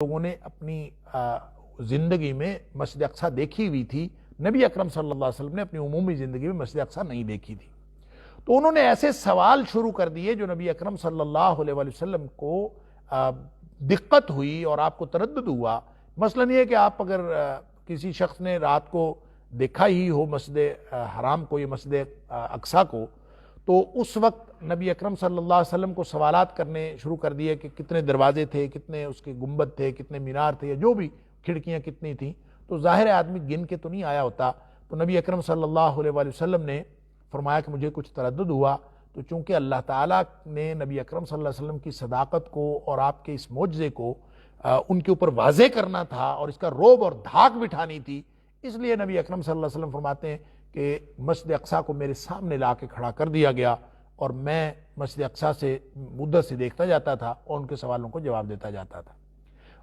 لوگوں نے اپنی زندگی میں مسجد اقصی دیکھی ہوئی تھی، نبی اکرم صلی اللہ علیہ وسلم نے اپنی عمومی زندگی میں مسجد اقصی نہیں دیکھی تھی. تو انہوں نے ایسے سوال شروع کر دیے جو نبی اکرم صلی اللہ علیہ وسلم کو دقت ہوئی اور آپ کو تردد ہوا. مثلا یہ کہ آپ اگر کسی شخص نے رات کو دیکھا ہی ہو مسجد حرام کو یا مسجد اقصی کو، تو اس وقت نبی اکرم صلی اللہ علیہ وسلم کو سوالات کرنے شروع کر دیے کہ کتنے دروازے تھے، کتنے اس کے گنبد تھے، کتنے مینار تھے، یا جو بھی کھڑکیاں کتنی تھیں. تو ظاہر آدمی گن کے تو نہیں آیا ہوتا. تو نبی اکرم صلی اللہ علیہ وسلم نے فرمایا کہ مجھے کچھ تردد ہوا. تو چونکہ اللہ تعالیٰ نے نبی اکرم صلی اللہ علیہ وسلم کی صداقت کو اور آپ کے اس معجزے کو ان کے اوپر واضح کرنا تھا اور اس کا رعب اور دھاک بٹھانی تھی، اس لیے نبی اکرم صلی اللہ علیہ وسلم فرماتے ہیں کہ مسجد اقصی کو میرے سامنے لا کے کھڑا کر دیا گیا اور میں مسجد اقصی سے مدت سے دیکھتا جاتا تھا اور ان کے سوالوں کو جواب دیتا جاتا تھا.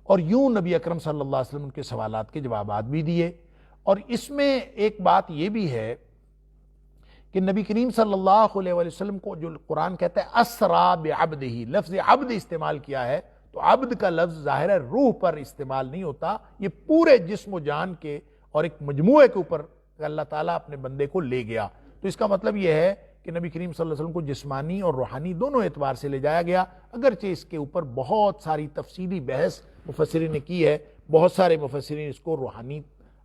اور یوں نبی اکرم صلی اللہ علیہ وسلم ان کے سوالات کے جوابات بھی دیے. اور اس میں ایک بات یہ بھی ہے کہ نبی کریم صلی اللہ علیہ وسلم کو جو قرآن کہتا ہے اسرا بعبدہ، لفظ عبد استعمال کیا ہے، تو عبد کا لفظ ظاہر ہے روح پر استعمال نہیں ہوتا، یہ پورے جسم و جان کے اور ایک مجموعے کے اوپر اللہ تعالیٰ اپنے بندے کو لے گیا. تو اس کا مطلب یہ ہے کہ نبی کریم صلی اللہ علیہ وسلم کو جسمانی اور روحانی دونوں اعتبار سے لے جایا گیا، اگرچہ اس کے اوپر بہت ساری تفصیلی بحث مفسرین نے کی ہے. بہت سارے مفسرین اس کو روحانی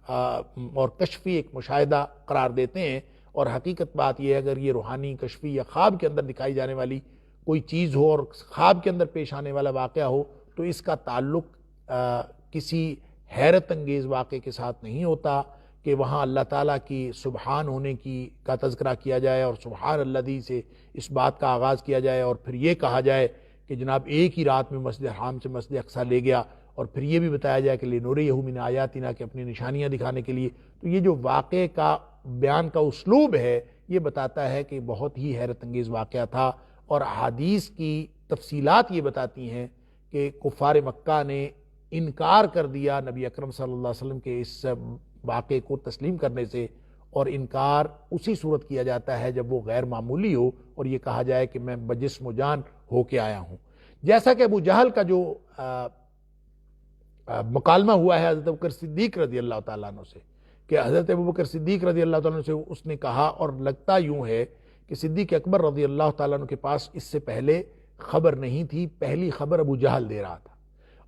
اور کشفی ایک مشاہدہ قرار دیتے ہیں، اور حقیقت بات یہ ہے اگر یہ روحانی، کشفی یا خواب کے اندر دکھائی جانے والی کوئی چیز ہو اور خواب کے اندر پیش آنے والا واقعہ ہو، تو اس کا تعلق کسی حیرت انگیز واقعے کے ساتھ نہیں ہوتا کہ وہاں اللہ تعالیٰ کی سبحان ہونے کا تذکرہ کیا جائے اور سبحان الذی سے اس بات کا آغاز کیا جائے، اور پھر یہ کہا جائے کہ جناب ایک ہی رات میں مسجد حرام سے مسجد اقصی لے گیا، اور پھر یہ بھی بتایا جائے کہ لنریہ من آیاتنا، کہ اپنی نشانیاں دکھانے کے لیے. تو یہ جو واقعے کا بیان کا اسلوب ہے یہ بتاتا ہے کہ بہت ہی حیرت انگیز واقعہ تھا. اور احادیث کی تفصیلات یہ بتاتی ہیں کہ کفار مکہ نے انکار کر دیا نبی اکرم صلی اللہ علیہ وسلم کے اس واقعے کو تسلیم کرنے سے، اور انکار اسی صورت کیا جاتا ہے جب وہ غیر معمولی ہو اور یہ کہا جائے کہ میں بجسم و جان ہو کے آیا ہوں. جیسا کہ ابو جہل کا جو مکالمہ ہوا ہے حضرت ابوبکر صدیق رضی اللہ تعالیٰ عنہ سے، کہ حضرت ابوبکر صدیق رضی اللہ تعالیٰ عنہ سے اس نے کہا، اور لگتا یوں ہے کہ صدیق اکبر رضی اللہ تعالیٰ عنہ کے پاس اس سے پہلے خبر نہیں تھی، پہلی خبر ابو جہل دے رہا تھا.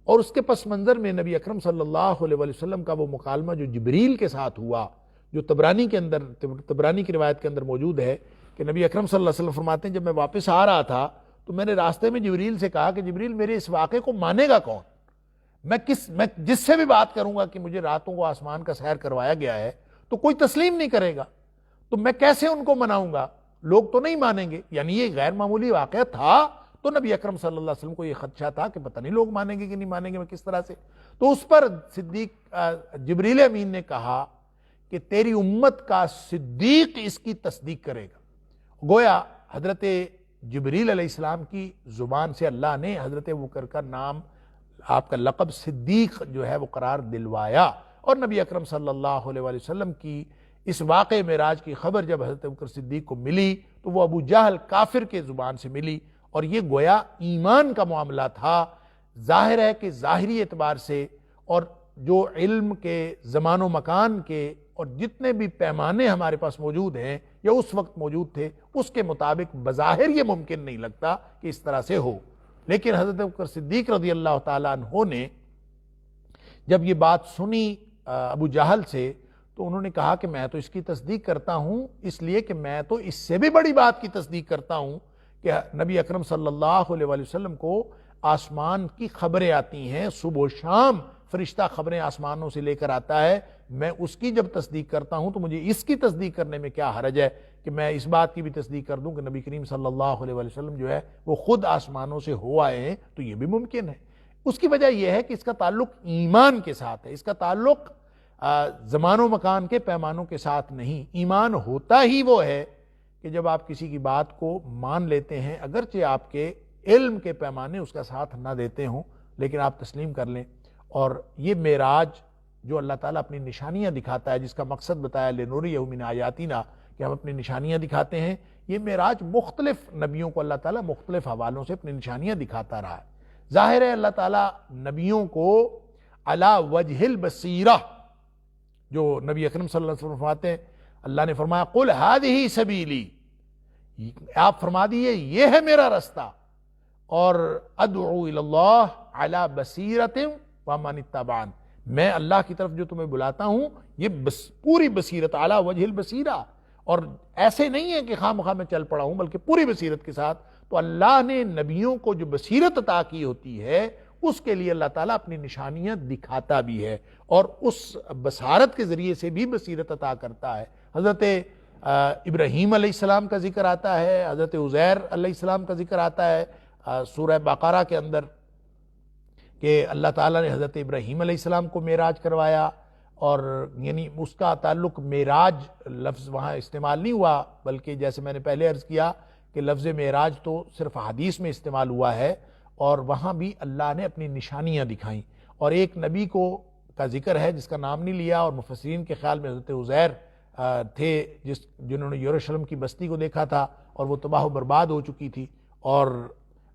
اور اس کے پس منظر میں نبی اکرم صلی اللہ علیہ وسلم کا وہ مکالمہ جو جبریل کے ساتھ ہوا، جو تبرانی کی روایت کے اندر موجود ہے کہ نبی اکرم صلی اللہ علیہ وسلم فرماتے ہیں جب میں واپس آ رہا تھا تو میں نے راستے میں جبریل سے کہا کہ جبریل میرے اس واقعے کو مانے گا کون؟ میں جس سے بھی بات کروں گا کہ مجھے راتوں کو آسمان کا سیر کروایا گیا ہے تو کوئی تسلیم نہیں کرے گا، تو میں کیسے ان کو مناؤں گا؟ لوگ تو نہیں مانیں گے. یعنی یہ غیر معمولی واقعہ تھا، تو نبی اکرم صلی اللہ علیہ وسلم کو یہ خدشہ تھا کہ پتہ نہیں لوگ مانیں گے کہ نہیں مانیں گے، میں کس طرح سے. تو اس پر جبریل امین نے کہا کہ تیری امت کا صدیق اس کی تصدیق کرے گا. گویا حضرت جبریل علیہ السلام کی زبان سے اللہ نے حضرت ابوبکر کا نام، آپ کا لقب صدیق جو ہے وہ قرار دلوایا. اور نبی اکرم صلی اللہ علیہ وسلم کی اس واقع معراج کی خبر جب حضرت ابوبکر صدیق کو ملی تو وہ ابو جہل کافر کے زبان سے ملی، اور یہ گویا ایمان کا معاملہ تھا. ظاہر ہے کہ ظاہری اعتبار سے اور جو علم کے، زمان و مکان کے اور جتنے بھی پیمانے ہمارے پاس موجود ہیں یا اس وقت موجود تھے اس کے مطابق بظاہر یہ ممکن نہیں لگتا کہ اس طرح سے ہو. لیکن حضرت ابوبکر صدیق رضی اللہ تعالیٰ عنہ نے جب یہ بات سنی ابو جہل سے تو انہوں نے کہا کہ میں تو اس کی تصدیق کرتا ہوں، اس لیے کہ میں تو اس سے بھی بڑی بات کی تصدیق کرتا ہوں کہ نبی اکرم صلی اللہ علیہ وسلم کو آسمان کی خبریں آتی ہیں، صبح و شام فرشتہ خبریں آسمانوں سے لے کر آتا ہے. میں اس کی جب تصدیق کرتا ہوں تو مجھے اس کی تصدیق کرنے میں کیا حرج ہے کہ میں اس بات کی بھی تصدیق کر دوں کہ نبی کریم صلی اللہ علیہ وسلم جو ہے وہ خود آسمانوں سے ہو آئے ہیں. تو یہ بھی ممکن ہے. اس کی وجہ یہ ہے کہ اس کا تعلق ایمان کے ساتھ ہے، اس کا تعلق زمان و مکان کے پیمانوں کے ساتھ نہیں. ایمان ہوتا ہی وہ ہے کہ جب آپ کسی کی بات کو مان لیتے ہیں، اگرچہ آپ کے علم کے پیمانے اس کا ساتھ نہ دیتے ہوں، لیکن آپ تسلیم کر لیں. اور یہ معراج جو اللہ تعالیٰ اپنی نشانیاں دکھاتا ہے، جس کا مقصد بتایا لنریہ من آیاتنا، کہ ہم اپنی نشانیاں دکھاتے ہیں، یہ معراج مختلف نبیوں کو اللہ تعالیٰ مختلف حوالوں سے اپنی نشانیاں دکھاتا رہا ہے. ظاہر ہے اللہ تعالیٰ نبیوں کو علی وجہ البصیرہ، جو نبی اکرم صلی اللہ علیہ وسلم فرماتے ہیں، اللہ نے فرمایا قل ہذہ سبیلی، آپ فرما دیجئے یہ ہے میرا رستہ، اور ادعو الی اللہ علی بصیرۃ ومن اتبعن، میں اللہ کی طرف جو تمہیں بلاتا ہوں یہ پوری بصیرت، علی وجہ البصیرہ، اور ایسے نہیں ہے کہ خواہ مخواہ میں چل پڑا ہوں، بلکہ پوری بصیرت کے ساتھ۔ تو اللہ نے نبیوں کو جو بصیرت عطا کی ہوتی ہے اس کے لیے اللہ تعالیٰ اپنی نشانیاں دکھاتا بھی ہے، اور اس بصارت کے ذریعے سے بھی بصیرت عطا کرتا ہے۔ حضرت ابراہیم علیہ السلام کا ذکر آتا ہے، حضرت عزیر علیہ السلام کا ذکر آتا ہے سورہ بقرہ کے اندر، کہ اللہ تعالیٰ نے حضرت ابراہیم علیہ السلام کو معراج کروایا، اور یعنی اس کا تعلق معراج لفظ وہاں استعمال نہیں ہوا، بلکہ جیسے میں نے پہلے عرض کیا کہ لفظ معراج تو صرف حدیث میں استعمال ہوا ہے، اور وہاں بھی اللہ نے اپنی نشانیاں دکھائیں۔ اور ایک نبی کا ذکر ہے جس کا نام نہیں لیا، اور مفسرین کے خیال میں حضرت عزیر تھے جنہوں نے یروشلم کی بستی کو دیکھا تھا اور وہ تباہ و برباد ہو چکی تھی، اور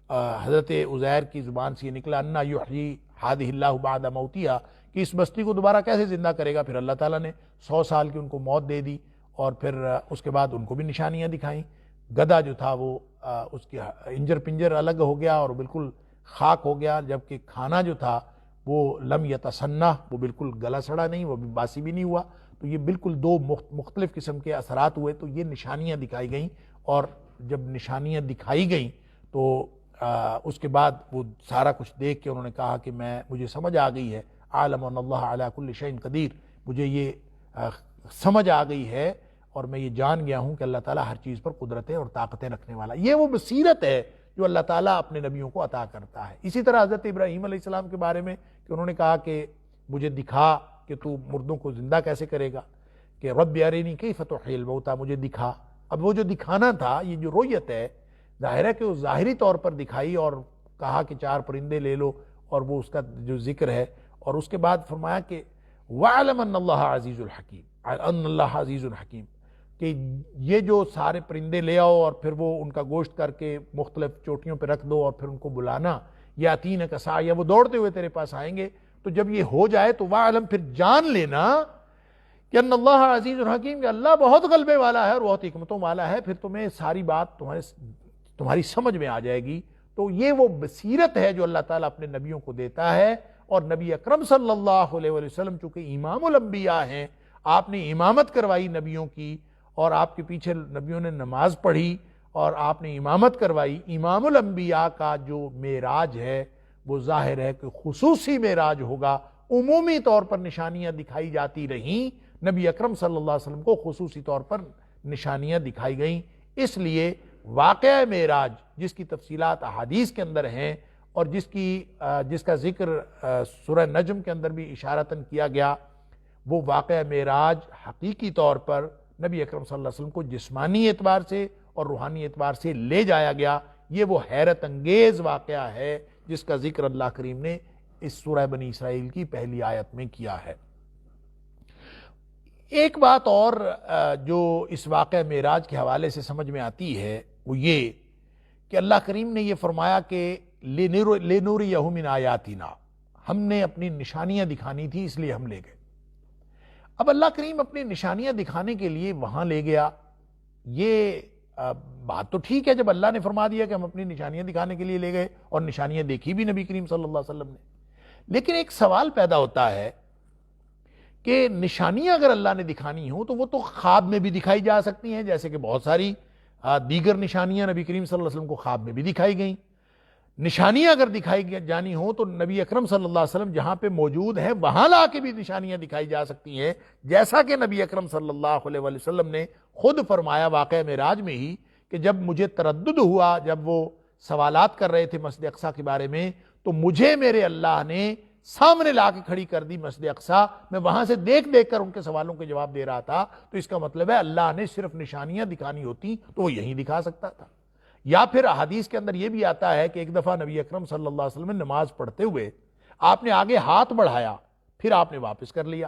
حضرت عزیر کی زبان سے یہ نکلا انا یحیی ہذہ اللہ بعد موتہا، کہ اس بستی کو دوبارہ کیسے زندہ کرے گا۔ پھر اللہ تعالیٰ نے 100 سال کی ان کو موت دے دی، اور پھر اس کے بعد ان کو بھی نشانیاں دکھائیں۔ گدھا جو تھا وہ اس کی انجر پنجر الگ ہو گیا اور بالکل خاک ہو گیا، جبکہ کھانا جو تھا وہ لم یتسنہ، وہ بالکل گلا سڑا نہیں، وہ بھی باسی بھی نہیں ہوا۔ تو یہ بالکل دو مختلف قسم کے اثرات ہوئے، تو یہ نشانیاں دکھائی گئیں، اور جب نشانیاں دکھائی گئیں تو اس کے بعد وہ سارا کچھ دیکھ کے انہوں نے کہا کہ مجھے سمجھ آ گئی ہے، عالم ان اللہ علی کل شیء قدیر، مجھے یہ سمجھ آ گئی ہے اور میں یہ جان گیا ہوں کہ اللہ تعالیٰ ہر چیز پر قدرتیں اور طاقتیں رکھنے والا۔ یہ وہ بصیرت ہے جو اللہ تعالیٰ اپنے نبیوں کو عطا کرتا ہے۔ اسی طرح حضرت ابراہیم علیہ السلام کے بارے میں کہ انہوں نے کہا کہ مجھے دکھا کہ تو مردوں کو زندہ کیسے کرے گا، کہ رب ارنی کیف تحیی الموتیٰ، مجھے دکھا۔ اب وہ جو دکھانا تھا، یہ جو رؤیت ہے، ظاہر ہے کہ وہ ظاہری طور پر دکھائی اور کہا کہ 4 پرندے لے لو، اور وہ اس کا جو ذکر ہے، اور اس کے بعد فرمایا کہ وَاعْلَمْ أَنَّ اللَّهَ عَزِيزٌ الحکیم، أَنَّ اللَّهَ عزیز الحکیم، کہ یہ جو سارے پرندے لے آؤ اور پھر وہ ان کا گوشت کر کے مختلف چوٹیوں پہ رکھ دو اور پھر ان کو بلانا، یاتینک سعیا، وہ دوڑتے ہوئے تیرے پاس آئیں گے۔ تو جب یہ ہو جائے تو وَاعْلَمْ، پھر جان لینا کہ ان اللہ عزیز الحکیم، کہ اللہ بہت غلبے والا ہے اور بہت حکمتوں والا ہے، پھر تمہیں ساری بات تمہاری سمجھ میں آ جائے گی۔ تو یہ وہ بصیرت ہے جو اللہ تعالیٰ اپنے نبیوں کو دیتا ہے، اور نبی اکرم صلی اللہ علیہ وسلم چونکہ امام الانبیاء ہیں، آپ نے امامت کروائی نبیوں کی، اور آپ کے پیچھے نبیوں نے نماز پڑھی اور آپ نے امامت کروائی۔ امام الانبیاء کا جو معراج ہے وہ ظاہر ہے کہ خصوصی معراج ہوگا، عمومی طور پر نشانیاں دکھائی جاتی رہیں، نبی اکرم صلی اللہ علیہ وسلم کو خصوصی طور پر نشانیاں دکھائی گئیں۔ اس لیے واقعہ معراج جس کی تفصیلات احادیث کے اندر ہیں، اور جس کا ذکر سورہ نجم کے اندر بھی اشارتاً کیا گیا، وہ واقعہ معراج حقیقی طور پر نبی اکرم صلی اللہ علیہ وسلم کو جسمانی اعتبار سے اور روحانی اعتبار سے لے جایا گیا۔ یہ وہ حیرت انگیز واقعہ ہے جس کا ذکر اللہ کریم نے اس سورہ بنی اسرائیل کی پہلی آیت میں کیا ہے۔ ایک بات اور جو اس واقعہ معراج کے حوالے سے سمجھ میں آتی ہے وہ یہ کہ اللہ کریم نے یہ فرمایا کہ لِنُرِيَهُ مِنْ آیَاتِنَا، ہم نے اپنی نشانیاں دکھانی تھی اس لیے ہم لے گئے۔ اب اللہ کریم اپنی نشانیاں دکھانے کے لیے وہاں لے گیا، یہ بات تو ٹھیک ہے جب اللہ نے فرما دیا کہ ہم اپنی نشانیاں دکھانے کے لیے لے گئے، اور نشانیاں دیکھی بھی نبی کریم صلی اللہ علیہ وسلم نے، لیکن ایک سوال پیدا ہوتا ہے کہ نشانیاں اگر اللہ نے دکھانی ہوں تو وہ تو خواب میں بھی دکھائی جا سکتی ہیں، جیسے کہ بہت ساری دیگر نشانیاں نبی کریم صلی اللہ علیہ وسلم کو خواب میں بھی دکھائی گئیں۔ نشانیاں اگر دکھائی جانی ہوں تو نبی اکرم صلی اللہ علیہ وسلم جہاں پہ موجود ہیں وہاں لا کے بھی نشانیاں دکھائی جا سکتی ہیں، جیسا کہ نبی اکرم صلی اللہ علیہ وسلم نے خود فرمایا واقعہ معراج میں ہی کہ جب مجھے تردد ہوا، جب وہ سوالات کر رہے تھے مسجد اقصیٰ کے بارے میں، تو مجھے میرے اللہ نے سامنے لا کے کھڑی کر دی مسجد اقصیٰ، میں وہاں سے دیکھ دیکھ کر ان کے سوالوں کے جواب دے رہا تھا۔ تو اس کا مطلب ہے اللہ نے صرف نشانیاں دکھانی ہوتی تو وہ یہیں دکھا سکتا تھا۔ یا پھر احادیث کے اندر یہ بھی آتا ہے کہ ایک دفعہ نبی اکرم صلی اللہ علیہ وسلم نے نماز پڑھتے ہوئے آپ نے آگے ہاتھ بڑھایا، پھر آپ نے واپس کر لیا۔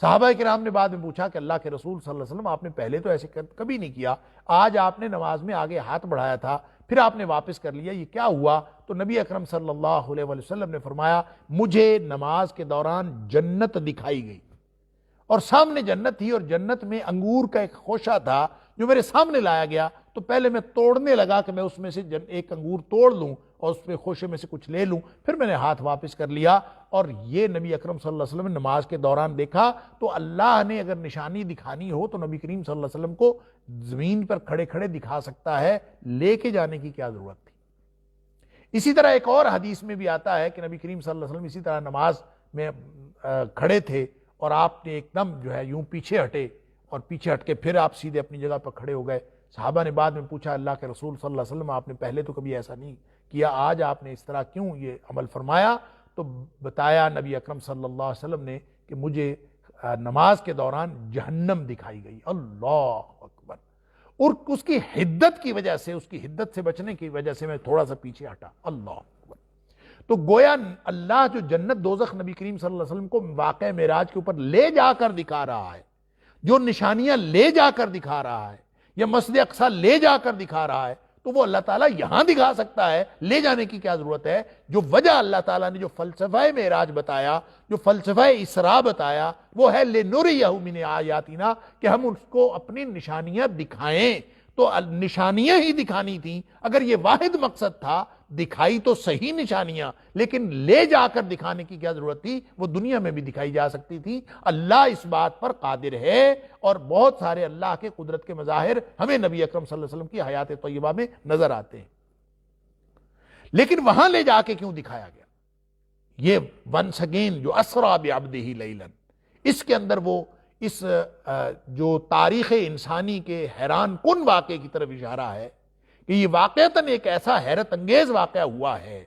صحابہ کرام نے بعد میں پوچھا کہ اللہ کے رسول صلی اللہ علیہ وسلم آپ نے پہلے تو ایسے کبھی نہیں کیا، آج آپ نے نماز میں آگے ہاتھ بڑھایا تھا پھر آپ نے واپس کر لیا، یہ کیا ہوا؟ تو نبی اکرم صلی اللہ علیہ وسلم نے فرمایا مجھے نماز کے دوران جنت دکھائی گئی، اور سامنے جنت تھی، اور جنت میں انگور کا ایک خوشہ تھا جو میرے سامنے لایا گیا، تو پہلے میں توڑنے لگا کہ میں اس میں سے ایک انگور توڑ لوں اور اس میں خوشے میں سے کچھ لے لوں، پھر میں نے ہاتھ واپس کر لیا۔ اور یہ نبی اکرم صلی اللہ علیہ وسلم نے نماز کے دوران دیکھا۔ تو اللہ نے اگر نشانی دکھانی ہو تو نبی کریم صلی اللہ علیہ وسلم کو زمین پر کھڑے کھڑے دکھا سکتا ہے، لے کے جانے کی کیا ضرورت تھی؟ اسی طرح ایک اور حدیث میں بھی آتا ہے کہ نبی کریم صلی اللہ علیہ وسلم اسی طرح نماز میں کھڑے تھے، اور آپ نے ایک دم جو ہے یوں پیچھے ہٹے، اور پیچھے ہٹ کے پھر آپ سیدھے اپنی جگہ پر کھڑے ہو گئے۔ صحابہ نے بعد میں پوچھا اللہ کے رسول صلی اللہ علیہ وسلم آپ نے پہلے تو کبھی ایسا نہیں کیا، آج آپ نے اس طرح کیوں یہ عمل فرمایا؟ تو بتایا نبی اکرم صلی اللہ علیہ وسلم نے کہ مجھے نماز کے دوران جہنم دکھائی گئی۔ اللہ اکبر! اور اس کی حدت کی وجہ سے، اس کی حدت سے بچنے کی وجہ سے میں تھوڑا سا پیچھے ہٹا۔ اللہ اکبر! تو گویا اللہ جو جنت دوزخ نبی کریم صلی اللہ علیہ وسلم کو واقعہ معراج کے اوپر لے جا کر دکھا رہا ہے، جو نشانیاں لے جا کر دکھا رہا ہے، یا مسجد اقصی لے جا کر دکھا رہا ہے، تو وہ اللہ تعالیٰ یہاں دکھا سکتا ہے، لے جانے کی کیا ضرورت ہے؟ جو وجہ اللہ تعالیٰ نے جو فلسفہ معراج بتایا، جو فلسفہ اسراء بتایا، وہ ہے لِنُرِيَهُ مِنْ آیاتنا، کہ ہم اس کو اپنی نشانیاں دکھائیں۔ تو نشانیاں ہی دکھانی تھیں، اگر یہ واحد مقصد تھا، دکھائی تو صحیح نشانیاں، لیکن لے جا کر دکھانے کی کیا ضرورت تھی؟ وہ دنیا میں بھی دکھائی جا سکتی تھی۔ اللہ اس بات پر قادر ہے، اور بہت سارے اللہ کے قدرت کے مظاہر ہمیں نبی اکرم صلی اللہ علیہ وسلم کی حیات طیبہ میں نظر آتے ہیں، لیکن وہاں لے جا کے کیوں دکھایا گیا؟ یہ ونس اگین جو اسرا بعبدہ لیلا، اس کے اندر وہ اس جو تاریخ انسانی کے حیران کن واقعے کی طرف اشارہ ہے کہ یہ واقعتاً ایک ایسا حیرت انگیز واقعہ ہوا ہے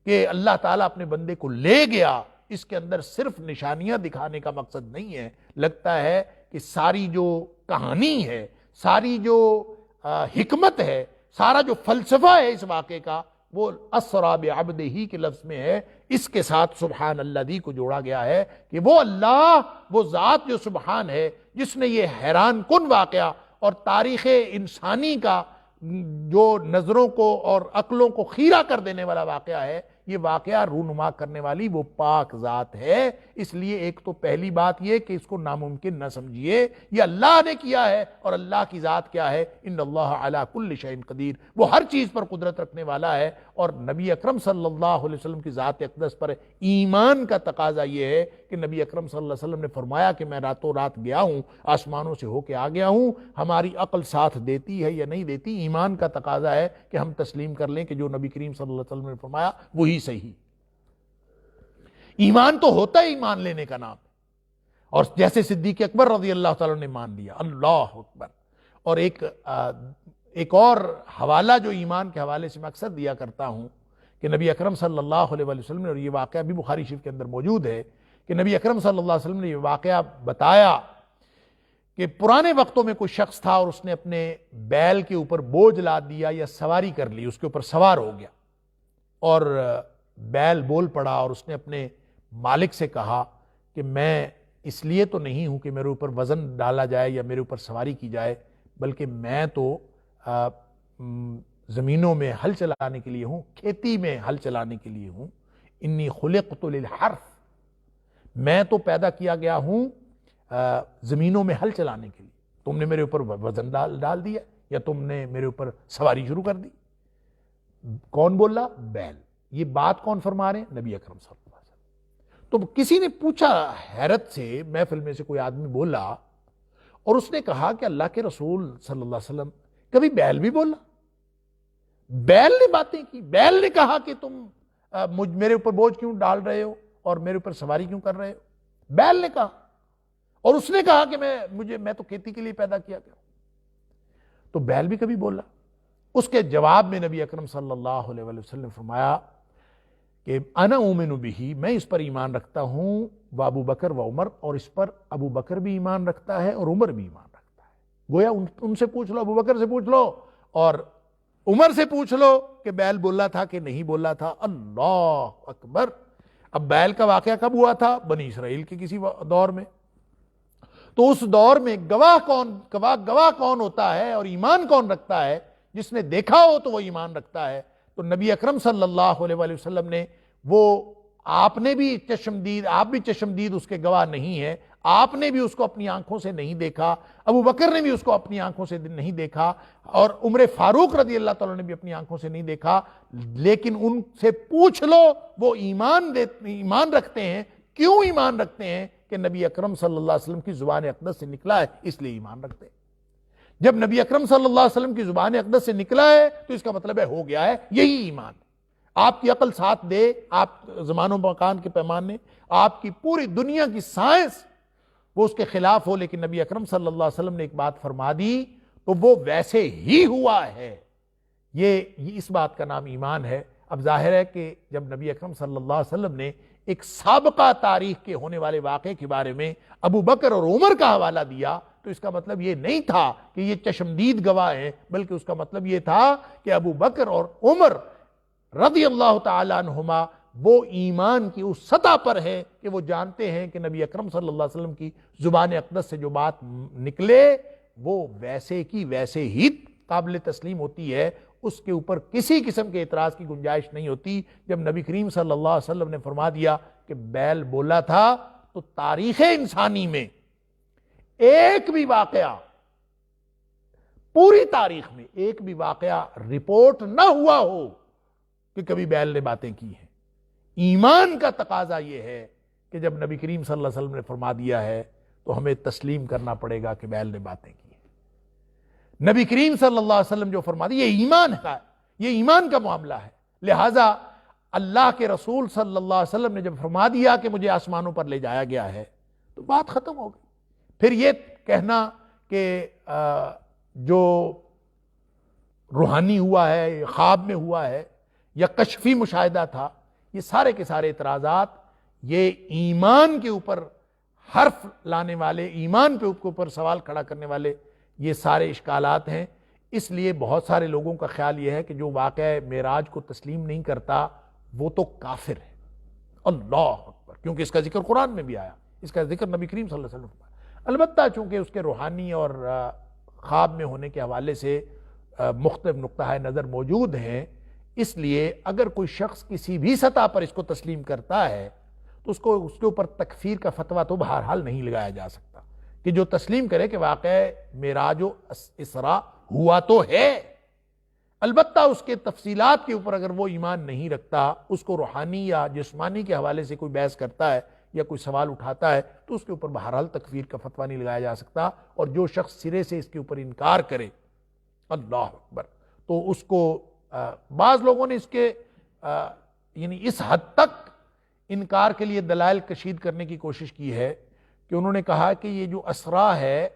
کہ اللہ تعالیٰ اپنے بندے کو لے گیا۔ اس کے اندر صرف نشانیاں دکھانے کا مقصد نہیں ہے، لگتا ہے کہ ساری جو کہانی ہے، ساری جو حکمت ہے، سارا جو فلسفہ ہے اس واقعے کا، وہ اسرا بعبدہ کے لفظ میں ہے، اس کے ساتھ سبحان الذی کو جوڑا گیا ہے کہ وہ اللہ، وہ ذات جو سبحان ہے، جس نے یہ حیران کن واقعہ اور تاریخ انسانی کا جو نظروں کو اور عقلوں کو خیرہ کر دینے والا واقعہ ہے، یہ واقعہ رونما کرنے والی وہ پاک ذات ہے۔ اس لیے ایک تو پہلی بات یہ کہ اس کو ناممکن نہ سمجھیے، یہ اللہ نے کیا ہے، اور اللہ کی ذات کیا ہے؟ ان اللہ علی کل شیء قدیر، وہ ہر چیز پر قدرت رکھنے والا ہے۔ اور نبی اکرم صلی اللہ علیہ وسلم کی ذات اقدس پر ایمان کا تقاضا یہ ہے کہ نبی اکرم صلی اللہ علیہ وسلم نے فرمایا کہ میں راتوں رات گیا ہوں، آسمانوں سے ہو کے آ گیا ہوں، ہماری عقل ساتھ دیتی ہے یا نہیں دیتی، ایمان کا تقاضا ہے کہ ہم تسلیم کر لیں کہ جو نبی کریم صلی اللہ علیہ وسلم نے فرمایا وہی صحیح۔ ایمان تو ہوتا ہے ایمان لینے کا نام، اور جیسے صدیق اکبر رضی اللہ تعالیٰ نے مان لیا، اللہ اکبر۔ اور ایک اور حوالہ جو ایمان کے حوالے سے میں اکثر دیا کرتا ہوں کہ نبی اکرم صلی اللہ علیہ وسلم نے، اور یہ واقعہ بھی بخاری شریف کے اندر موجود ہے، کہ نبی اکرم صلی اللہ علیہ وسلم نے یہ واقعہ بتایا کہ پرانے وقتوں میں کوئی شخص تھا اور اس نے اپنے بیل کے اوپر بوجھ لاد دیا یا سواری کر لی، اس کے اوپر سوار ہو گیا، اور بیل بول پڑا، اور اس نے اپنے مالک سے کہا کہ میں اس لیے تو نہیں ہوں کہ میرے اوپر وزن ڈالا جائے یا میرے اوپر سواری کی جائے، بلکہ میں تو زمینوں میں ہل چلانے کے لیے ہوں، کھیتی میں ہل چلانے کے لیے ہوں، انی خلقت للحرث، میں تو پیدا کیا گیا ہوں زمینوں میں ہل چلانے کے لیے، تم نے میرے اوپر وزن ڈال دیا یا تم نے میرے اوپر سواری شروع کر دی۔ کون بول رہا؟ بیل۔ یہ بات کون فرما رہے ہیں؟ نبی اکرم صلی اللہ علیہ وسلم۔ تو کسی نے پوچھا حیرت سے، محفل میں سے کوئی آدمی بولا، اور اس نے کہا کہ اللہ کے رسول صلی اللہ علیہ وسلم کبھی بیل بھی بولا؟ بیل نے باتیں کی، بیل نے کہا کہ تم میرے اوپر بوجھ کیوں ڈال رہے ہو اور میرے اوپر سواری کیوں کر رہے ہو؟ بیل نے کہا، اور اس نے کہا کہ میں تو کھیتی کے لیے پیدا کیا گیا۔ تو بیل بھی کبھی بولا؟ اس کے جواب میں نبی اکرم صلی اللہ علیہ وسلم نے فرمایا کہ انا اومن بہ، میں اس پر ایمان رکھتا ہوں، و ابو بکر و عمر، اور اس پر ابو بکر بھی ایمان رکھتا ہے اور عمر بھی ایمان رکھتا ہے۔ گویا ان سے پوچھ لو، ابو بکر سے پوچھ لو اور عمر سے پوچھ لو کہ بیل بولا تھا کہ نہیں بولا تھا۔ اللہ اکبر! اب بیل کا واقعہ کب ہوا تھا؟ بنی اسرائیل کے کسی دور میں۔ تو اس دور میں گواہ کون ہوتا ہے اور ایمان کون رکھتا ہے؟ جس نے دیکھا ہو تو وہ ایمان رکھتا ہے۔ تو نبی اکرم صلی اللہ علیہ وآلہ وسلم نے وہ آپ نے بھی چشمدید، آپ بھی چشمدید اس کے گواہ نہیں ہے، آپ نے بھی اس کو اپنی آنکھوں سے نہیں دیکھا، ابو بکر نے بھی اس کو اپنی آنکھوں سے نہیں دیکھا، اور عمر فاروق رضی اللہ تعالیٰ نے بھی اپنی آنکھوں سے نہیں دیکھا، لیکن ان سے پوچھ لو وہ ایمان رکھتے ہیں۔ کیوں ایمان رکھتے ہیں؟ کہ نبی اکرم صلی اللہ علیہ وسلم کی زبان اقدس سے نکلا ہے، اس لیے ایمان رکھتے ہیں۔ جب نبی اکرم صلی اللہ علیہ وسلم کی زبان اقدس سے نکلا ہے تو اس کا مطلب ہے ہو گیا ہے، یہی ایمان ہے۔ آپ کی عقل ساتھ دے، آپ زمان و مکان کے پیمانے، آپ کی پوری دنیا کی سائنس وہ اس کے خلاف ہو، لیکن نبی اکرم صلی اللہ علیہ وسلم نے ایک بات فرما دی تو وہ ویسے ہی ہوا ہے۔ یہ اس بات کا نام ایمان ہے۔ اب ظاہر ہے کہ جب نبی اکرم صلی اللہ علیہ وسلم نے ایک سابقہ تاریخ کے ہونے والے واقعے کے بارے میں ابو بکر اور عمر کا حوالہ دیا تو اس کا مطلب یہ نہیں تھا کہ یہ چشمدید گواہ ہیں، بلکہ اس کا مطلب یہ تھا کہ ابو بکر اور عمر رضی اللہ تعالی عنہما وہ ایمان کی اس سطح پر ہے کہ وہ جانتے ہیں کہ نبی اکرم صلی اللہ علیہ وسلم کی زبان اقدس سے جو بات نکلے وہ ویسے کی ویسے ہی قابل تسلیم ہوتی ہے، اس کے اوپر کسی قسم کے اعتراض کی گنجائش نہیں ہوتی۔ جب نبی کریم صلی اللہ علیہ وسلم نے فرما دیا کہ بیل بولا تھا تو تاریخ انسانی میں ایک بھی واقعہ، پوری تاریخ میں ایک بھی واقعہ رپورٹ نہ ہوا ہو کہ کبھی بیل نے باتیں کی ہیں۔ ایمان کا تقاضا یہ ہے کہ جب نبی کریم صلی اللہ علیہ وسلم نے فرما دیا ہے تو ہمیں تسلیم کرنا پڑے گا کہ بیل نے باتیں کی ہیں۔ نبی کریم صلی اللہ علیہ وسلم جو فرما دیا یہ ایمان ہے، یہ ایمان کا معاملہ ہے۔ لہٰذا اللہ کے رسول صلی اللہ علیہ وسلم نے جب فرما دیا کہ مجھے آسمانوں پر لے جایا گیا ہے تو بات ختم ہو گئی۔ پھر یہ کہنا کہ جو روحانی ہوا ہے، خواب میں ہوا ہے یا کشفی مشاہدہ تھا، یہ سارے کے سارے اعتراضات یہ ایمان کے اوپر حرف لانے والے، ایمان کے اوپر سوال کھڑا کرنے والے یہ سارے اشکالات ہیں۔ اس لیے بہت سارے لوگوں کا خیال یہ ہے کہ جو واقعہ معراج کو تسلیم نہیں کرتا وہ تو کافر ہے۔ اللہ اکبر، کیونکہ اس کا ذکر قرآن میں بھی آیا، اس کا ذکر نبی کریم صلی اللہ علیہ وسلم نے فرمایا۔ البتہ چونکہ اس کے روحانی اور خواب میں ہونے کے حوالے سے مختلف نقطہ نظر موجود ہیں، اس لیے اگر کوئی شخص کسی بھی سطح پر اس کو تسلیم کرتا ہے تو اس کے اوپر تکفیر کا فتویٰ تو بہرحال نہیں لگایا جا سکتا، کہ جو تسلیم کرے کہ واقع معراج و اسراء ہوا تو ہے، البتہ اس کے تفصیلات کے اوپر اگر وہ ایمان نہیں رکھتا، اس کو روحانی یا جسمانی کے حوالے سے کوئی بحث کرتا ہے یا کوئی سوال اٹھاتا ہے تو اس کے اوپر بہرحال تکفیر کا فتویٰ نہیں لگایا جا سکتا۔ اور جو شخص سرے سے اس کے اوپر انکار کرے، اللہ اکبر، تو اس کو بعض لوگوں نے اس کے یعنی اس حد تک انکار کے لیے دلائل کشید کرنے کی کوشش کی ہے کہ انہوں نے کہا کہ یہ جو اسرا ہے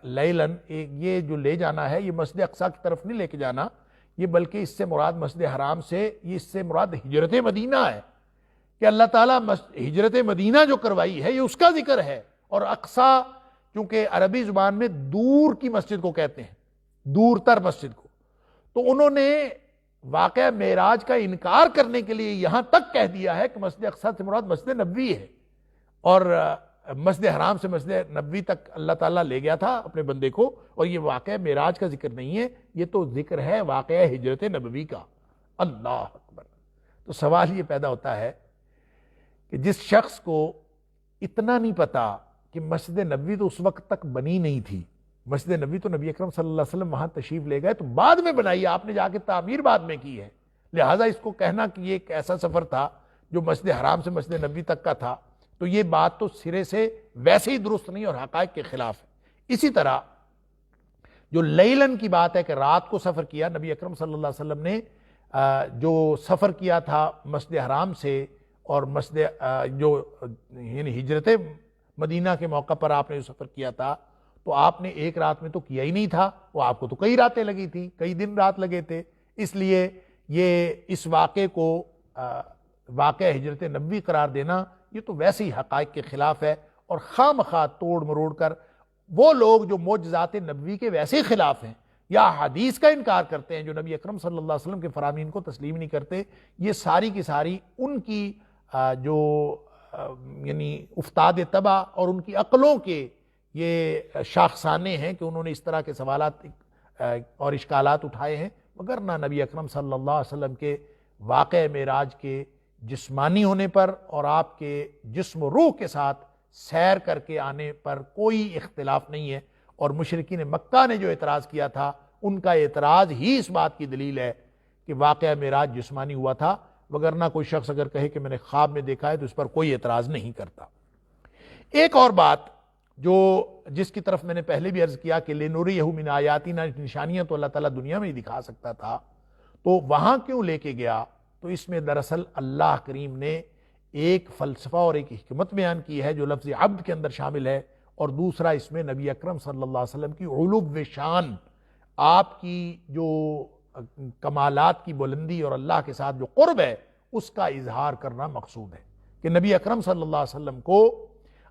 لیلن، یہ جو لے جانا ہے یہ مسجد اقصیٰ کی طرف نہیں لے کے جانا، یہ بلکہ اس سے مراد مسجد حرام سے، یہ اس سے مراد ہجرت مدینہ ہے، کہ اللہ تعالیٰ ہجرت مدینہ جو کروائی ہے یہ اس کا ذکر ہے۔ اور اقصیٰ چونکہ عربی زبان میں دور کی مسجد کو کہتے ہیں، دور تر مسجد کو، تو انہوں نے واقعہ معراج کا انکار کرنے کے لیے یہاں تک کہہ دیا ہے کہ مسجد اقصیٰ سے مراد مسجد نبوی ہے، اور مسجد حرام سے مسجد نبوی تک اللہ تعالیٰ لے گیا تھا اپنے بندے کو، اور یہ واقعہ معراج کا ذکر نہیں ہے، یہ تو ذکر ہے واقعہ ہجرت نبوی کا۔ اللہ اکبر۔ تو سوال یہ پیدا ہوتا ہے کہ جس شخص کو اتنا نہیں پتا کہ مسجد نبوی تو اس وقت تک بنی نہیں تھی، مسجد نبوی تو نبی اکرم صلی اللہ علیہ وسلم وہاں تشریف لے گئے تو بعد میں بنائی، آپ نے جا کے تعمیر بعد میں کی ہے، لہٰذا اس کو کہنا کہ یہ ایک ایسا سفر تھا جو مسجد حرام سے مسجد نبوی تک کا تھا، تو یہ بات تو سرے سے ویسے ہی درست نہیں اور حقائق کے خلاف ہے۔ اسی طرح جو لیلن کی بات ہے کہ رات کو سفر کیا، نبی اکرم صلی اللہ علیہ وسلم نے جو سفر کیا تھا مسجد حرام سے اور مسجد جو یعنی ہجرت مدینہ کے موقع پر آپ نے جو سفر کیا تھا تو آپ نے ایک رات میں تو کیا ہی نہیں تھا، وہ آپ کو تو کئی راتیں لگی تھی، کئی دن رات لگے تھے، اس لیے یہ اس واقعے کو واقعہ ہجرت نبوی قرار دینا یہ تو ویسے ہی حقائق کے خلاف ہے، اور خواہ مخواہ توڑ مروڑ کر وہ لوگ جو معجزات نبوی کے ویسے ہی خلاف ہیں یا حدیث کا انکار کرتے ہیں، جو نبی اکرم صلی اللہ علیہ وسلم کے فرامین کو تسلیم نہیں کرتے، یہ ساری کی ساری ان کی جو یعنی افتاد طبع اور ان کی عقلوں کے یہ شاخسانے ہیں کہ انہوں نے اس طرح کے سوالات اور اشکالات اٹھائے ہیں، مگر نہ نبی اکرم صلی اللہ علیہ وسلم کے واقع معراج کے جسمانی ہونے پر اور آپ کے جسم و روح کے ساتھ سیر کر کے آنے پر کوئی اختلاف نہیں ہے۔ اور مشرکین مکہ نے جو اعتراض کیا تھا ان کا اعتراض ہی اس بات کی دلیل ہے کہ واقعہ معراج جسمانی ہوا تھا، وگرنہ کوئی شخص اگر کہے کہ میں نے خواب میں دیکھا ہے تو اس پر کوئی اعتراض نہیں کرتا۔ ایک اور بات جس کی طرف میں نے پہلے بھی عرض کیا کہ لِنُرِيَهُ مِنْ آیَاتِنَا، نشانیاں تو اللہ تعالیٰ دنیا میں ہی دکھا سکتا تھا، تو وہاں کیوں لے کے گیا؟ تو اس میں دراصل اللہ کریم نے ایک فلسفہ اور ایک حکمت بیان کی ہے جو لفظ عبد کے اندر شامل ہے، اور دوسرا اس میں نبی اکرم صلی اللہ علیہ وسلم کی علو شان، آپ کی جو کمالات کی بلندی اور اللہ کے ساتھ جو قرب ہے اس کا اظہار کرنا مقصود ہے کہ نبی اکرم صلی اللہ علیہ وسلم کو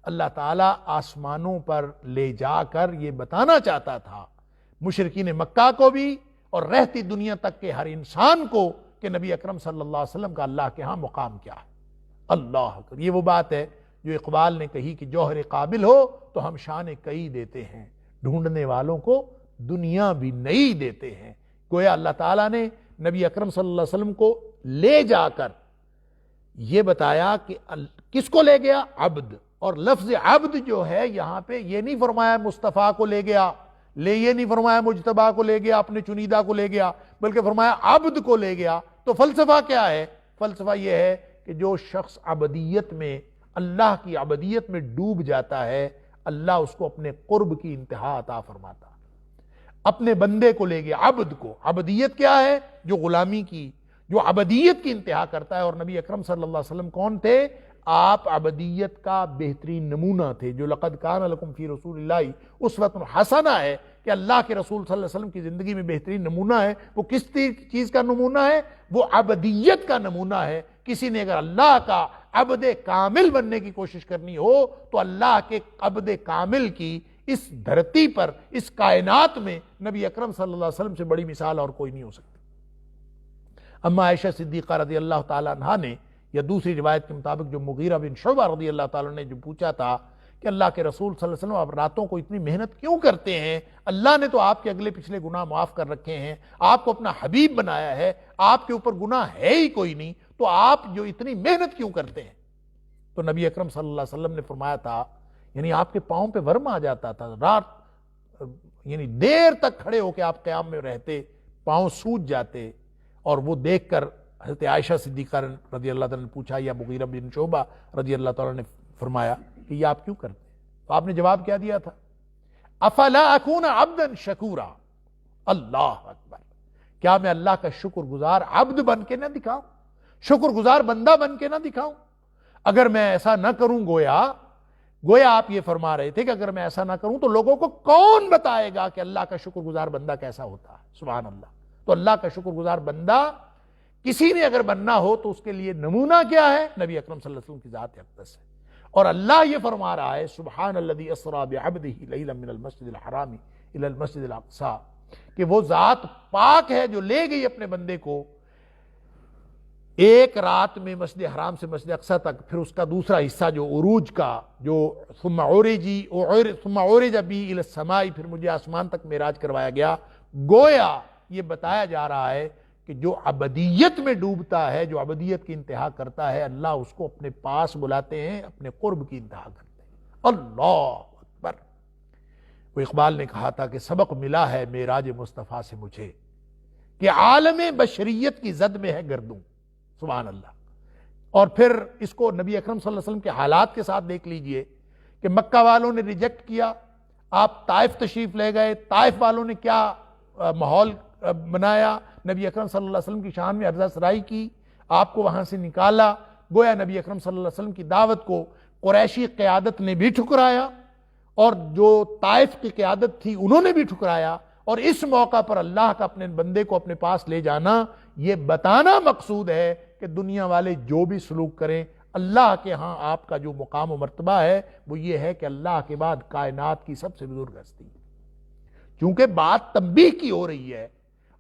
اللہ تعالیٰ آسمانوں پر لے جا کر یہ بتانا چاہتا تھا مشرکین مکہ کو بھی اور رہتی دنیا تک کے ہر انسان کو کہ نبی اکرم صلی اللہ علیہ وسلم کا اللہ کے ہاں مقام کیا ہے۔ اللہ اکبر، یہ وہ بات ہے جو اقبال نے کہی کہ جوہر قابل ہو تو ہم شان کئی دیتے ہیں، ڈھونڈنے والوں کو دنیا بھی نئی دیتے ہیں۔ گویا اللہ تعالیٰ نے نبی اکرم صلی اللہ علیہ وسلم کو لے جا کر یہ بتایا کہ کس کو لے گیا؟ عبد۔ اور لفظ عبد جو ہے یہاں پہ یہ نہیں فرمایا مصطفیٰ کو لے گیا، یہ نہیں فرمایا مجتبیٰ کو لے گیا، اپنے چنیدہ کو لے گیا، بلکہ فرمایا عبد کو لے گیا۔ تو فلسفہ کیا ہے؟ فلسفہ یہ ہے کہ جو شخص عبدیت میں، اللہ کی عبدیت میں ڈوب جاتا ہے، اللہ اس کو اپنے قرب کی انتہا عطا فرماتا، اپنے بندے کو لے گیا، عبد کو۔ عبدیت کیا ہے؟ جو غلامی کی، جو عبدیت کی انتہا کرتا ہے۔ اور نبی اکرم صلی اللہ علیہ وسلم کون تھے؟ آپ عبدیت کا بہترین نمونہ تھے، جو لقد کان لکم فی رسول اللہ اسوۃ حسنہ ہے کہ اللہ کے رسول صلی اللہ علیہ وسلم کی زندگی میں بہترین نمونہ ہے۔ وہ کس چیز کا نمونہ ہے؟ وہ عبدیت کا نمونہ ہے۔ کسی نے اگر اللہ کا عبد کامل بننے کی کوشش کرنی ہو تو اللہ کے عبد کامل کی اس دھرتی پر، اس کائنات میں نبی اکرم صلی اللہ علیہ وسلم سے بڑی مثال اور کوئی نہیں ہو سکتی۔ اما عائشہ صدیقہ رضی اللہ تعالیٰ عنہا نے، یا دوسری روایت کے مطابق جو مغیرہ بن شعبہ رضی اللہ تعالیٰ نے جو پوچھا تھا کہ اللہ کے رسول صلی اللہ علیہ وسلم آپ راتوں کو اتنی محنت کیوں کرتے ہیں؟ اللہ نے تو آپ کے اگلے پچھلے گناہ معاف کر رکھے ہیں، آپ کو اپنا حبیب بنایا ہے، آپ کے اوپر گناہ ہے ہی کوئی نہیں، تو آپ جو اتنی محنت کیوں کرتے ہیں؟ تو نبی اکرم صلی اللہ علیہ وسلم نے فرمایا تھا، یعنی آپ کے پاؤں پہ ورم آ جاتا تھا، رات یعنی دیر تک کھڑے ہو کے آپ قیام میں رہتے، پاؤں سوج جاتے، اور وہ دیکھ کر حضرت عائشہ صدیقہ رضی اللہ تعالیٰ نے پوچھا، یا مغیرہ بن شعبہ رضی اللہ تعالیٰ نے فرمایا کہ یہ آپ کیوں کرتے ہیں؟ تو آپ نے جواب کیا دیا تھا؟ افلا اکون عبدا شکورا، اللہ اکبر، کیا میں اللہ کا شکر گزار عبد بن کے نہ دکھاؤں، شکر گزار بندہ بن کے نہ دکھاؤں؟ اگر میں ایسا نہ کروں، گویا آپ یہ فرما رہے تھے کہ اگر میں ایسا نہ کروں تو لوگوں کو کون بتائے گا کہ اللہ کا شکر گزار بندہ کیسا ہوتا ہے؟ سبحان اللہ۔ تو اللہ کا شکر گزار بندہ کسی نے اگر بننا ہو تو اس کے لیے نمونہ کیا ہے؟ نبی اکرم صلی اللہ علیہ وسلم کی ذات اقدس ہے۔ اور اللہ یہ فرما رہا ہے سبحان الذی اسری بعبدہ لیلا من المسجد الحرام الی المسجد الاقصی، کہ وہ ذات پاک ہے جو لے گئی اپنے بندے کو ایک رات میں مسجد حرام سے مسجد اقصی تک، پھر اس کا دوسرا حصہ جو عروج کا، جو ثم عرج بی الی السماء، پھر مجھے آسمان تک معراج کروایا گیا۔ گویا یہ بتایا جا رہا ہے کہ جو عبدیت میں ڈوبتا ہے، جو عبدیت کی انتہا کرتا ہے، اللہ اس کو اپنے پاس بلاتے ہیں، اپنے قرب کی انتہا کرتے ہیں۔ اللہ اکبر۔ وہ اقبال نے کہا تھا کہ سبق ملا ہے معراج مصطفیٰ سے مجھے کہ عالم بشریت کی زد میں ہے گردوں، سبحان اللہ۔ اور پھر اس کو نبی اکرم صلی اللہ علیہ وسلم کے حالات کے ساتھ دیکھ لیجئے کہ مکہ والوں نے ریجیکٹ کیا، آپ طائف تشریف لے گئے، طائف والوں نے کیا ماحول بنایا، نبی اکرم صلی اللہ علیہ وسلم کی شان میں عرضہ سرائی کی، آپ کو وہاں سے نکالا۔ گویا نبی اکرم صلی اللہ علیہ وسلم کی دعوت کو قریشی قیادت نے بھی ٹھکرایا، اور جو طائف کی قیادت تھی انہوں نے بھی ٹھکرایا۔ اور اس موقع پر اللہ کا اپنے بندے کو اپنے پاس لے جانا، یہ بتانا مقصود ہے کہ دنیا والے جو بھی سلوک کریں، اللہ کے ہاں آپ کا جو مقام و مرتبہ ہے وہ یہ ہے کہ اللہ کے بعد کائنات کی سب سے بزرگ ہستی۔ چونکہ بات تنبیہ کی ہو رہی ہے،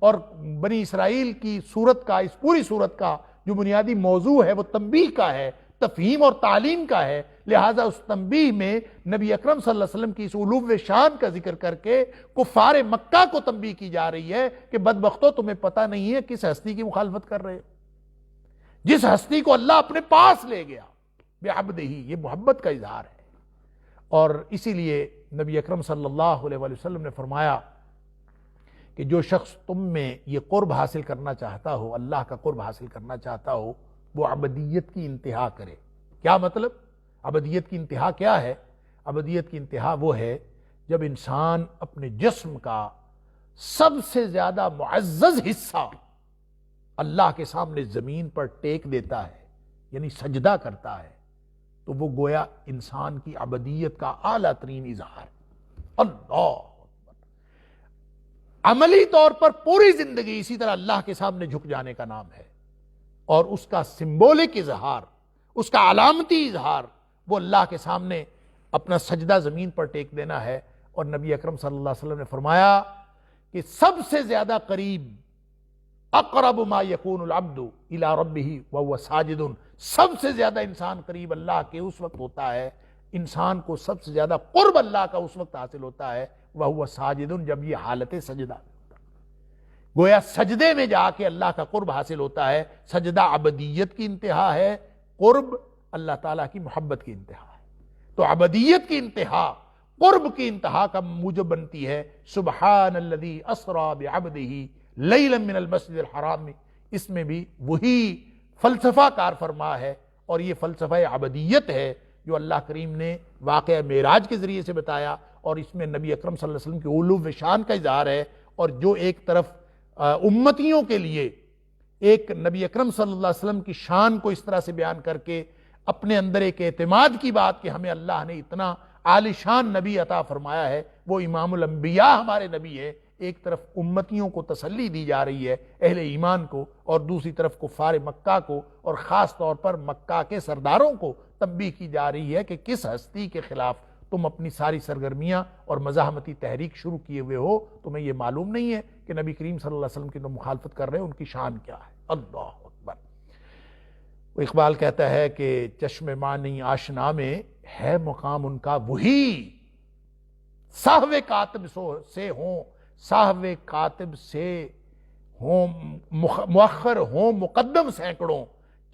اور بنی اسرائیل کی صورت کا، اس پوری صورت کا جو بنیادی موضوع ہے وہ تنبیہ کا ہے، تفہیم اور تعلیم کا ہے، لہٰذا اس تنبیہ میں نبی اکرم صلی اللہ علیہ وسلم کی اس علو شان کا ذکر کر کے کفار مکہ کو تنبیہ کی جا رہی ہے کہ بدبختو تمہیں پتہ نہیں ہے کس ہستی کی مخالفت کر رہے، جس ہستی کو اللہ اپنے پاس لے گیا بعبدہ، یہ محبت کا اظہار ہے۔ اور اسی لیے نبی اکرم صلی اللہ علیہ وسلم نے فرمایا کہ جو شخص تم میں یہ قرب حاصل کرنا چاہتا ہو، اللہ کا قرب حاصل کرنا چاہتا ہو، وہ عبدیت کی انتہا کرے۔ کیا مطلب؟ عبدیت کی انتہا کیا ہے؟ عبدیت کی انتہا وہ ہے جب انسان اپنے جسم کا سب سے زیادہ معزز حصہ اللہ کے سامنے زمین پر ٹیک دیتا ہے، یعنی سجدہ کرتا ہے، تو وہ گویا انسان کی عبدیت کا اعلیٰ ترین اظہار ہے۔ اللہ عملی طور پر پوری زندگی اسی طرح اللہ کے سامنے جھک جانے کا نام ہے، اور اس کا سمبولک اظہار، اس کا علامتی اظہار وہ اللہ کے سامنے اپنا سجدہ زمین پر ٹیک دینا ہے۔ اور نبی اکرم صلی اللہ علیہ وسلم نے فرمایا کہ سب سے زیادہ قریب، اقرب ما یکون العبد الی ربہ وہو ساجد، سب سے زیادہ انسان قریب اللہ کے اس وقت ہوتا ہے، انسان کو سب سے زیادہ قرب اللہ کا اس وقت حاصل ہوتا ہے وہو ساجد، جب یہ حالت سجدہ ہوتا ہے۔ گویا سجدے میں جا کے اللہ کا قرب حاصل ہوتا ہے۔ سجدہ عبدیت کی انتہا ہے، قرب اللہ تعالیٰ کی محبت کی انتہا ہے۔ تو عبدیت کی انتہا قرب کی انتہا کا موجب بنتی ہے سبحان الذی اسری بعبدہ لیلا من المسجد الحرام۔ اس میں بھی وہی فلسفہ کار فرما ہے، اور یہ فلسفہ عبدیت ہے جو اللہ کریم نے واقعہ معراج کے ذریعے سے بتایا، اور اس میں نبی اکرم صلی اللہ علیہ وسلم کی علو شان کا اظہار ہے۔ اور جو ایک طرف امتیوں کے لیے ایک نبی اکرم صلی اللہ علیہ وسلم کی شان کو اس طرح سے بیان کر کے اپنے اندر ایک اعتماد کی بات کہ ہمیں اللہ نے اتنا عالی شان نبی عطا فرمایا ہے، وہ امام الانبیاء ہمارے نبی ہے، ایک طرف امتیوں کو تسلی دی جا رہی ہے، اہل ایمان کو، اور دوسری طرف کفار مکہ کو، اور خاص طور پر مکہ کے سرداروں کو تنبیہ کی جا رہی ہے کہ کس ہستی کے خلاف تم اپنی ساری سرگرمیاں اور مزاحمتی تحریک شروع کیے ہوئے ہو۔ تمہیں یہ معلوم نہیں ہے کہ نبی کریم صلی اللہ علیہ وسلم کی تم مخالفت کر رہے ہیں، ان کی شان کیا ہے۔ اللہ اکبر۔ اقبال کہتا ہے کہ چشم معنی آشنا میں ہے مقام ان کا وہی، صاحب کاتب سے ہوں، صاحب کاتب سے ہوں مؤخر ہوں مقدم سینکڑوں،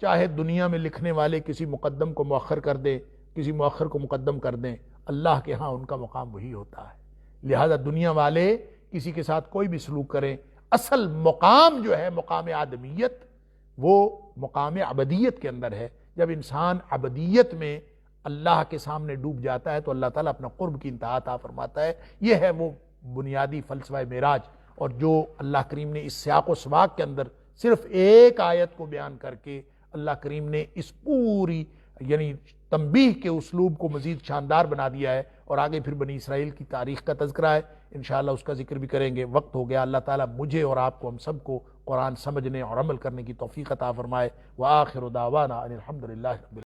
چاہے دنیا میں لکھنے والے کسی مقدم کو مؤخر کر دیں، کسی مؤخر کو مقدم کر دیں، اللہ کے ہاں ان کا مقام وہی ہوتا ہے۔ لہذا دنیا والے کسی کے ساتھ کوئی بھی سلوک کریں، اصل مقام جو ہے مقام آدمیت، وہ مقام عبدیت کے اندر ہے۔ جب انسان عبدیت میں اللہ کے سامنے ڈوب جاتا ہے تو اللہ تعالیٰ اپنا قرب کی انتہا عطا فرماتا ہے۔ یہ ہے وہ بنیادی فلسفہ معراج، اور جو اللہ کریم نے اس سیاق و سباق کے اندر صرف ایک آیت کو بیان کر کے اللہ کریم نے اس پوری یعنی تنبیہ کے اسلوب کو مزید شاندار بنا دیا ہے۔ اور آگے پھر بنی اسرائیل کی تاریخ کا تذکرہ ہے، انشاءاللہ اس کا ذکر بھی کریں گے۔ وقت ہو گیا، اللہ تعالیٰ مجھے اور آپ کو، ہم سب کو قرآن سمجھنے اور عمل کرنے کی توفیق عطا فرمائے۔ وآخر دعوانا ان الحمد للہ رب العالمین۔